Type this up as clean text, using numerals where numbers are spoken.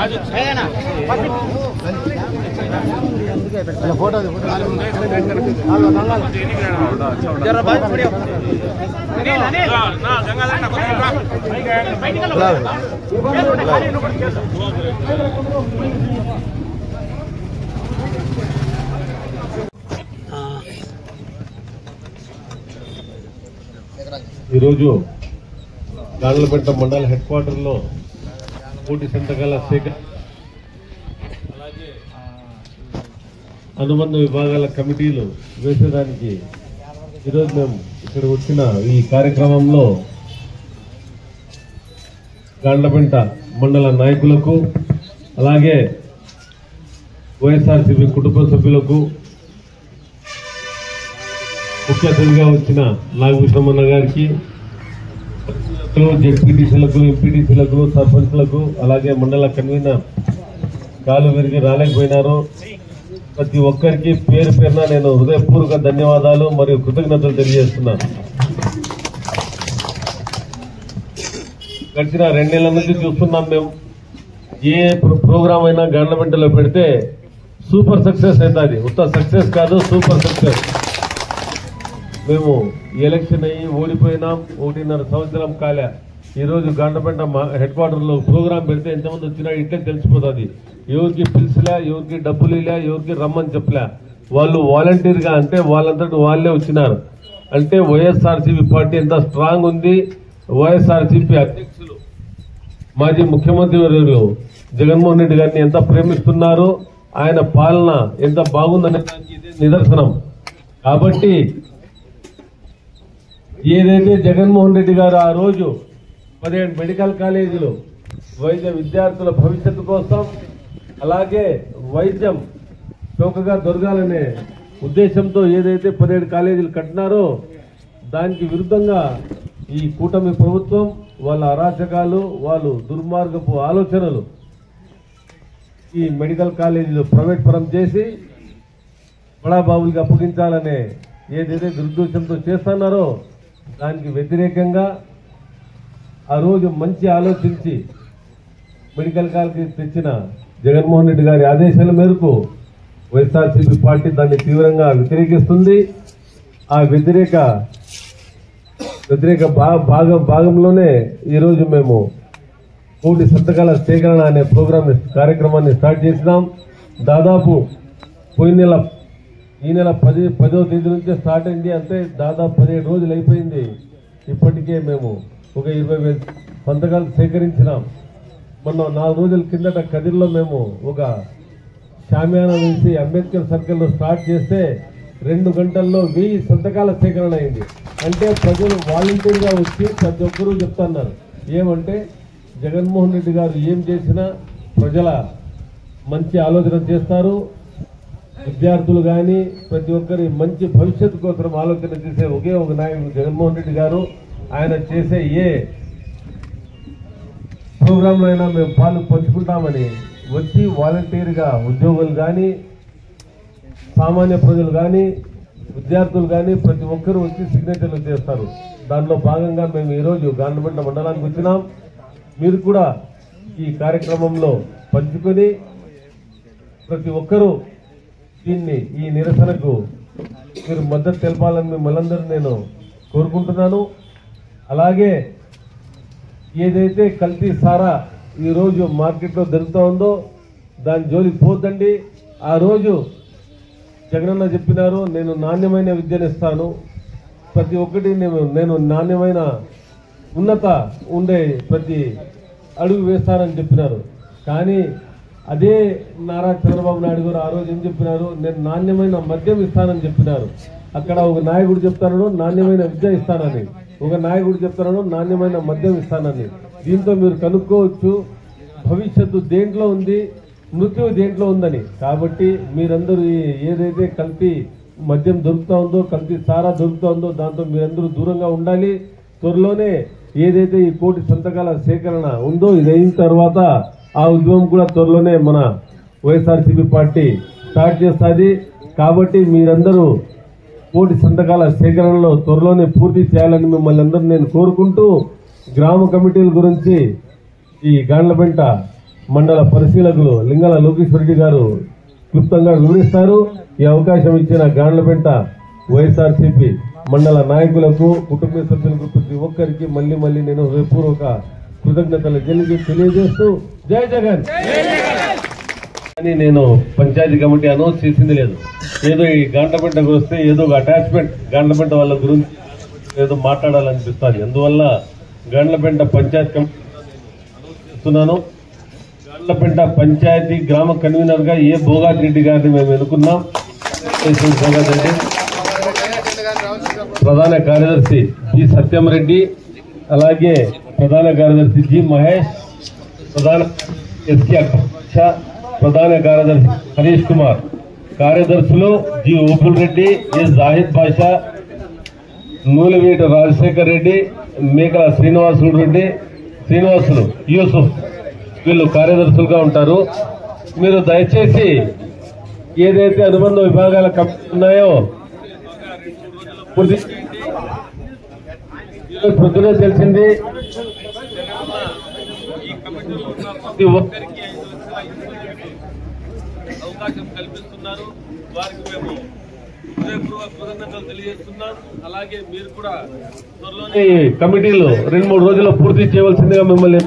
ఈరోజు గాండ్లపేట మండల head quarter లో కోటి సంతకాల సేకరణ అలాగే అనుబంధ విభాగాల కమిటీలు వేసేదానికి ఈరోజు మేము ఇక్కడ వచ్చిన ఈ కార్యక్రమంలో గాండ్లపేట మండల నాయకులకు అలాగే వైఎస్ఆర్సీపీ కుటుంబ సభ్యులకు ముఖ్య అతిథిగా వచ్చిన నాగభూషణమన్న గారికి జెడ్పీటీసీలకు ఎంపీటీసీలకు సర్పంచ్లకు అలాగే మండల కన్వీనర్ కాలు విరిగి రాలేకపోయినారు ప్రతి ఒక్కరికి పేరు పేరున నేను హృదయపూర్వక ధన్యవాదాలు మరియు కృతజ్ఞతలు తెలియజేస్తున్నాను. గడిచిన 2 నెలల నుంచి చూస్తున్నాం మేము ఏ ప్రోగ్రాం అయినా గాండ్లపేటలో పెడితే సూపర్ సక్సెస్ అవుతుంది. ఉత్త సక్సెస్ కాదు, సూపర్ సక్సెస్. మేము ఎలక్షన్ అయ్యి ఓడిపోయినాం, 1.5 సంవత్సరం కాలే. ఈరోజు గాండ్లపేట హెడ్ క్వార్టర్ లో ప్రోగ్రాం పెడితే ఎంతమంది వచ్చినా ఇట్లే తెలిసిపోతుంది. ఎవరికి పిలిచిలే, ఎవరికి డబ్బులు ఇలా, ఎవరికి రమ్మని చెప్పలే. వాళ్ళు వాలంటీర్ గా అంటే వాళ్ళంతటి వాళ్ళే వచ్చినారు. అంటే వైఎస్ఆర్సీపీ పార్టీ ఎంత స్ట్రాంగ్ ఉంది. వైఎస్ఆర్సీపీ అధ్యక్షులు మాజీ ముఖ్యమంత్రి వర్యులు జగన్మోహన్ రెడ్డి గారిని ఎంత ప్రేమిస్తున్నారు, ఆయన పాలన ఎంత బాగుందనే దానికి ఇదే నిదర్శనం. కాబట్టి ఏదైతే జగన్మోహన్ రెడ్డి గారు ఆ రోజు 17 మెడికల్ కాలేజీలు వైద్య విద్యార్థుల భవిష్యత్తు కోసం అలాగే వైద్యం చౌకగా దొరకాలనే ఉద్దేశంతో ఏదైతే 17 కాలేజీలు కట్టినారో దానికి విరుద్ధంగా ఈ కూటమి ప్రభుత్వం వాళ్ళ అరాచకాలు, వాళ్ళు దుర్మార్గపు ఆలోచనలు ఈ మెడికల్ కాలేజీలు ప్రైవేట్ పరం చేసి బడాబాబులకి అప్పగించాలనే ఏదైతే దురుద్దేశంతో చేస్తున్నారో దానికి వ్యతిరేకంగా ఆ రోజు మంచి ఆలోచించి మెడికల్ కాలేజీ తెచ్చిన జగన్మోహన్ రెడ్డి గారి ఆదేశాల మేరకు వైఎస్ఆర్సీపీ పార్టీ దాన్ని తీవ్రంగా వ్యతిరేకిస్తుంది. ఆ వ్యతిరేక భాగంలోనే ఈరోజు మేము కోటి సంతకాల సేకరణ అనే కార్యక్రమాన్ని స్టార్ట్ చేసినాం. దాదాపు ఈ నెల 10వ తేదీ నుంచే స్టార్ట్ అయింది. అంటే దాదాపు 17 రోజులు అయిపోయింది. ఇప్పటికే మేము ఒక 20,000 సంతకాలు సేకరించినాం. మొన్న 4 రోజుల కిందట కదిర్లో మేము ఒక షామియానా వేసి అంబేద్కర్ సర్కిల్లో స్టార్ట్ చేస్తే 2 గంటల్లో 1000 సంతకాల సేకరణ అయింది. అంటే ప్రజలు వాలంటీర్ గా వచ్చి ప్రతి ఒక్కరూ చెప్తున్నారు ఏమంటే జగన్మోహన్ రెడ్డి గారు ఏం చేసినా ప్రజల మంచి ఆలోచన చేస్తారు. విద్యార్థులు కానీ ప్రతి ఒక్కరి మంచి భవిష్యత్తు కోసం ఆలోచన చేసే ఒకే ఒక నాయకుడు జగన్మోహన్ రెడ్డి గారు. ఆయన చేసే ఏ ప్రోగ్రాంలో అయినా మేము పాలు పంచుకుంటామని వచ్చి వాలంటీర్ గా ఉద్యోగులు కానీ సామాన్య ప్రజలు కానీ విద్యార్థులు కానీ ప్రతి ఒక్కరూ వచ్చి సిగ్నేచర్లు చేస్తారు. దానిలో భాగంగా మేము ఈరోజు గాండ్లపేట మండలానికి వచ్చినాం. మీరు కూడా ఈ కార్యక్రమంలో పంచుకొని ప్రతి ఒక్కరూ ఈ నిరసనకు మీరు మద్దతు తెలపాలని మిమ్మల్ని నేను కోరుకుంటున్నాను. అలాగే ఏదైతే కల్తీ సారా ఈరోజు మార్కెట్లో దొరుకుతూ ఉందో దాని జోలికి పోద్దండి. ఆ రోజు జగనన్న చెప్పినారు నేను నాణ్యమైన విద్యను ఇస్తాను, ప్రతి ఒక్కటి నేను నాణ్యమైన ఉన్నత ఉండే ప్రతి అడుగు వేస్తానని చెప్పినారు. కానీ అదే నారా చంద్రబాబు నాయుడు గారు ఆ రోజు ఏం చెప్పినారు, నేను నాణ్యమైన మద్యం ఇస్తానని చెప్పినారు. అక్కడ ఒక నాయకుడు చెప్తాను నాణ్యమైన విద్య ఇస్తానని, ఒక నాయకుడు చెప్తాను నాణ్యమైన మద్యం ఇస్తానని. దీంతో మీరు కనుక్కోవచ్చు భవిష్యత్తు దేంట్లో ఉంది, మృత్యువు దేంట్లో ఉందని. కాబట్టి మీరందరూ ఏదైతే కల్తీ మద్యం దొరుకుతా ఉందో, కల్తీ సారా దొరుకుతా ఉందో దాంతో మీరందరూ దూరంగా ఉండాలి. త్వరలోనే ఏదైతే ఈ కోటి సంతకాల సేకరణ ఉందో ఇది అయిన తర్వాత ఆ ఉద్యమం కూడా త్వరలోనే మన వైఎస్ఆర్సీపీ పార్టీ స్టార్ట్ చేస్తుంది. కాబట్టి మీరందరూ కోటి సంతకాల సేకరణలో త్వరలోనే పూర్తి చేయాలని మిమ్మల్ని అందరూ నేను కోరుకుంటూ గ్రామ కమిటీల గురించి ఈ గాండ్లపేట మండల పరిశీలకులు లింగల లోకేశ్వర రెడ్డి గారు క్లుప్తంగా వివరిస్తారు. ఈ అవకాశం ఇచ్చిన గాండ్లపెంట వైఎస్ఆర్సీపీ మండల నాయకులకు, కుటుంబ సభ్యులకు, ప్రతి ఒక్కరికి మళ్లీ నేను హృదయపూర్వక కృతజ్ఞతలు తెలియజేస్తూ జై జగన్ అని నేను పంచాయతీ కమిటీ అనౌన్స్ చేసింది లేదు. ఏదో ఈ గాండ్లపెంటకు వస్తే ఏదో ఒక అటాచ్మెంట్ గాండ్లపెంట వాళ్ళ గురించి ఏదో మాట్లాడాలనిపిస్తుంది. అందువల్ల గాండ్లపెంట పంచాయతీ కమిటీ చేస్తున్నాను. గాండ్లపెంట పంచాయతీ గ్రామ కన్వీనర్ గా ఏ భోగాతి రెడ్డి గారిని మేము ఎన్నుకున్నాం. భోగాతి రెడ్డి, ప్రధాన కార్యదర్శి జి సత్యం రెడ్డి, అలాగే ప్రధాన కార్యదర్శి జి మహేష్, ప్రధాన ఎస్కే అక్ష, ప్రధాన కార్యదర్శి హరీష్ కుమార్, కార్యదర్శులు జి ఓపుల్ రెడ్డి, ఎస్ జాహిద్ బాషా, నూలివీటి రాజశేఖర్ రెడ్డి, మేకల శ్రీనివాసులు యూసుఫ్, వీళ్ళు కార్యదర్శులుగా ఉంటారు. మీరు దయచేసి ఏదైతే అనుబంధ విభాగాల కమిటీ ఉన్నాయో పొద్దునే తెలిసింది. ప్రతి ఒక్కరికి అవకాశం కల్పిస్తున్నారు. వారికి మేము హృదయపూర్వక కృతజ్ఞతలు తెలియజేస్తున్నాం. అలాగే మీరు కూడా త్వరలోనే కమిటీలు 2-3 రోజుల్లో పూర్తి చేయవలసిందిగా మిమ్మల్ని